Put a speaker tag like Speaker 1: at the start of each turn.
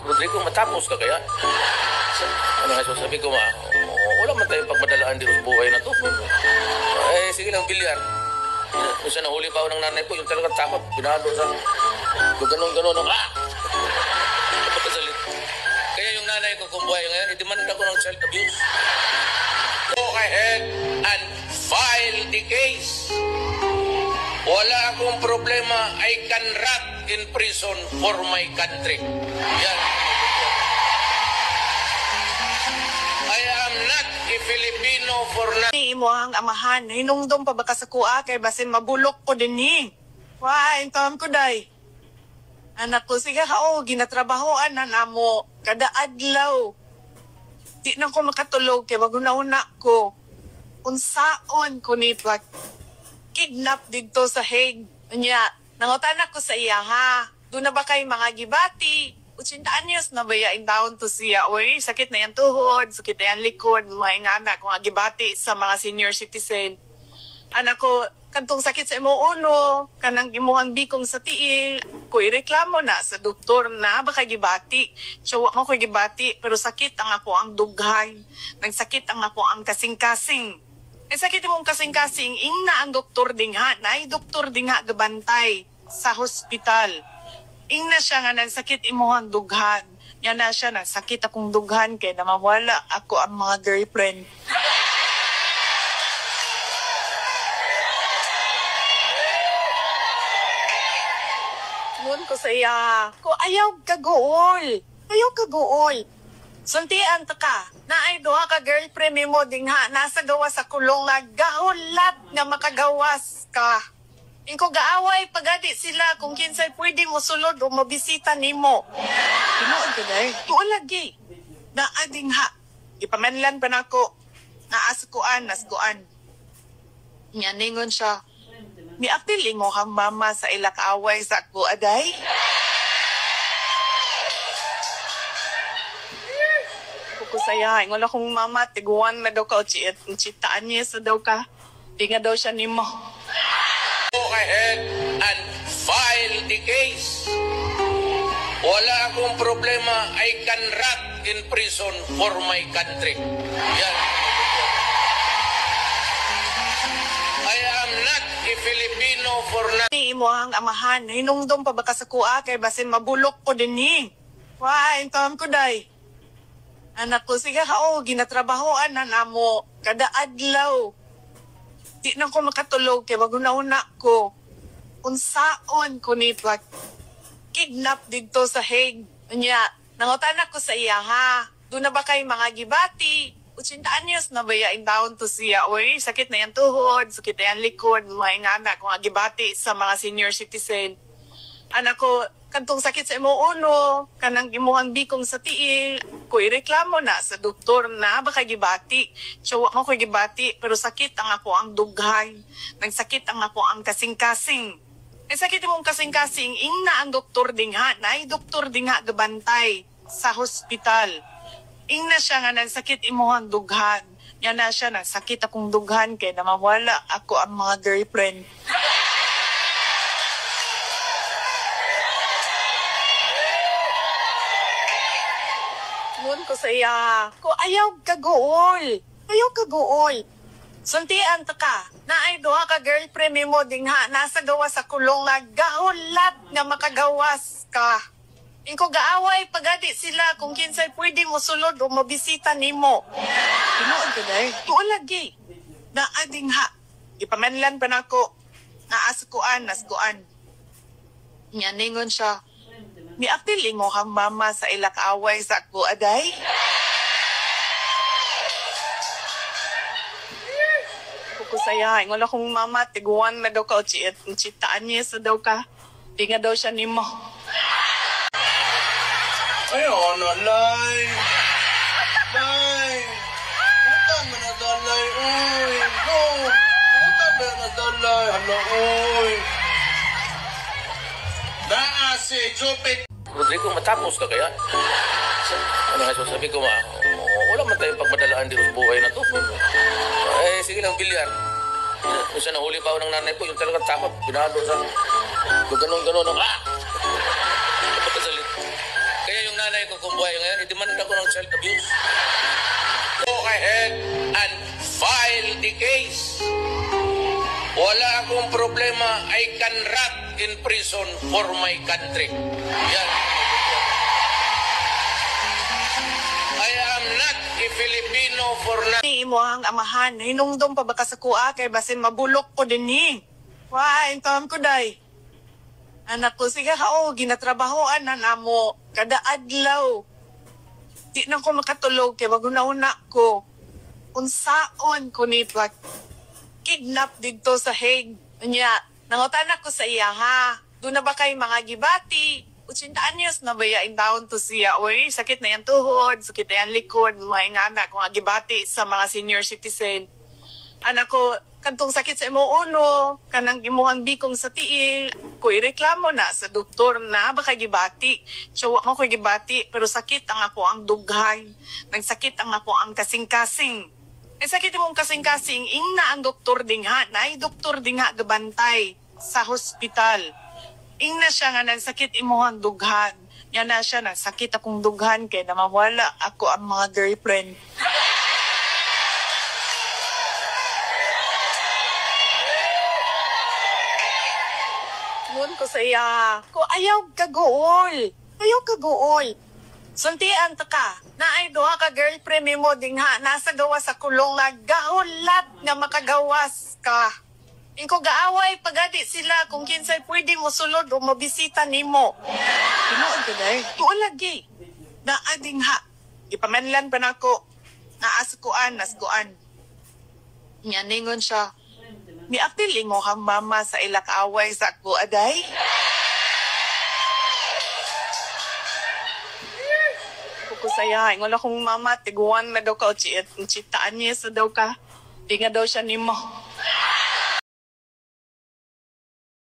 Speaker 1: Rodrigo, matapos ka kaya? Ano nga sabi ko, wala man tayong pagmadalaan dito sa buhay na to. Sige lang, bilyar. Kung siya nahuli pa ako ng nanay ko, yung talagang takot, binado sa... Kung ganun-ganun, Kaya yung nanay ko kung buhay ngayon, i-demand ako ng child abuse. Go ahead and file the case. Wala akong problema. I can rot in prison for my country. Yan. I am not a Filipino for nothing.
Speaker 2: Imo ang amahan, hinungdong pa ba ka sa kuha kay basin mabulok ko din ni. Why, intam ko day. Anak ko, sige ginatrabahoan na namo, kada adlaw. Di na ko makatulog, kaya maguna-una ko. Unsaon ko ni pag kidnap dito sa Hague. Anya, nangutan ako sa iya ha. Doon na ba kay mga gibati? 80 anyos na ba in down to siya? Uy, sakit na yan tuhod, sakit na yan likod, mga ingana, kung gibati sa mga senior citizen. Anak ko, kantong sakit sa imo ulo, kanang imuhang bikong sa tiil, ko ireklamo na sa doktor na baka gibati. So, ako ko gibati, pero sakit ang ako ang dughay. Nagsakit ang ako ang kasing-kasing. Sakit mong kasing-kasing, ingna ang doktor dingha, na ay doktor dingha gabantay sa hospital. Ingna siya nga nagsakit imuhang dughan. Yan na siya, nagsakit akong dughan, kaya namawala ako ang mga girlfriend. Ko sa iya, ko ayaw kaguol. Ayaw kaguol. Suntian ta ka, na ay doha ka girlfriend mo dingha, nasa gawa sa kulong nga gahulat nga makagawas ka. Ingko gaaway pagadi sila kung kinsay pwede mo sulod o mabisita nimo. Tinuod ka day? Tuon lagi. Na dingha. Ipamanlan pa nako. Naaskuan, naskuan. Nyaningon siya. Miapil mo kang mama sa ilak-away sa ako, aday? Kukusaya, ingon akong mama, tiguan na daw ka, o chitaan niya sa daw ka. Di nga daw siya nimo.
Speaker 1: Go ahead and file the case. Wala akong problema. I can rot in prison for my country. Yan. I am not a Filipino for nothing.
Speaker 2: Imo ang amahan, hinungdong pa ba ka sa kuha kay basin mabulok ko din ni. Why, intam ko day. Anak ko, sige ginatrabahoan na namo, kada adlaw. Di na ko makatulog, kaya maguna-una ko. Unsaon ko ni pag kidnap dito sa Hague. Anya, nangutan ako sa iya ha. Doon na ba kay mga gibati? 80 anyos na ba in down to siya? Uy, sakit na yan tuhod, sakit na yan likod, mga ingana, kung gibati sa mga senior citizen. Anak ko, kantong sakit sa imo ulo, kanang imuhang bikong sa tiil, ko ireklamo na sa doktor na baka gibati. So, ako ko gibati, pero sakit ang ako ang dughay. Nagsakit ang ako ang kasing-kasing. Sakit mong kasing-kasing, ingna ang doktor dingha, na ay doktor dingha gabantay sa hospital. Ingna siya nga nagsakit imuhang dughan. Yan na siya, nagsakit akong dughan, kaya namawala ako ang mga girlfriend. Ko sa iya, ko ayaw kaguol. Ayaw kaguol. Suntian ta ka, na ay doha ka girlfriend mo dingha, nasa gawa sa kulong nga gahulat nga makagawas ka. Ingko gaaway pagadi sila kung kinsay pwede mo sulod o mabisita nimo. Tinuod ka day? Tuon lagi. Na dingha. Ipamanlan pa nako. Naaskuan, naskuan. Nyaningon siya. Miapil mo kang mama sa ilak-away sa ako, aday? Kukusaya, ingon akong mama, tiguan na daw ka, o chitaan niya sa daw ka. Di nga daw siya nimo.
Speaker 1: Ay, lay. Lay. Utang mo na dalay, uy. Go. Utang mo na dalay. Hala, uy. Si Jupit. Rodrigo, matapos ka kaya? Ano nga sabi ko, wala man tayong pagmadalaan dito sa buhay na to. Sige lang, bilyar. Kung siya nahuli pa ako ng nanay ko, yung talagang takot, binado sa... Kung ganun-ganun, Kaya yung nanay nanay ko kung buhay ngayon, i-demand ako ng child abuse. Go ahead and file the case. Wala akong problema. I can rot in prison for my country. Yan. I am not a Filipino for nothing.
Speaker 2: Ni imo ang amahan, hinungdom pa ba ka sa kuha kay basin mabulok ko din ni. Why, intam ko day. Anak ko, sige ka, ginatrabahoan na namo, kada adlaw. Di na ko makatulog, kaya maguna-una ko. Unsaon ko ni pag kidnap dito sa Hague. Anya, nangutan ako sa iya ha. Doon na ba kay mga gibati? 80 anyos na ba in down to siya? Uy, sakit na yan tuhod, sakit na yan likod, mga ingana kung gibati sa mga senior citizen. Anak ko, kantong sakit sa imo ulo, kanang imuhang bikong sa tiil, ko ireklamo na sa doktor na baka gibati. So, ako ko gibati, pero sakit ang ako ang dughay. Nagsakit ang ako ang kasing-kasing. Sakit imong kasing-kasing, ing na ang doktor dingha, na ay doktor dingha gabantay sa hospital. Ing na siya nga nagsakit imuhang dughan. Yan na siya, nagsakit akong dughan kaya namawala ako ang mga girlfriend. Ko sa iya, ko ayaw kaguol. Ayaw kaguol. Suntian ta ka, na ay duha ka girlfriend mo dingha, nasa gawa sa kulong nga gahulat nga makagawas ka. Ingko gaaway pagadi sila kung kinsay pwede mo sulod o mabisita nimo. Tinuod ka day? Tuon lagi. Na dingha. Ipamanlan pa nako. Naaskuan, naskuan. Nyaningon siya. Miapil mo kang mama sa ilak-away sa ako, aday? Kukusaya, ingon akong mama, tiguan na daw ka, o chitaan niya sa daw ka. Di nga daw siya nimo.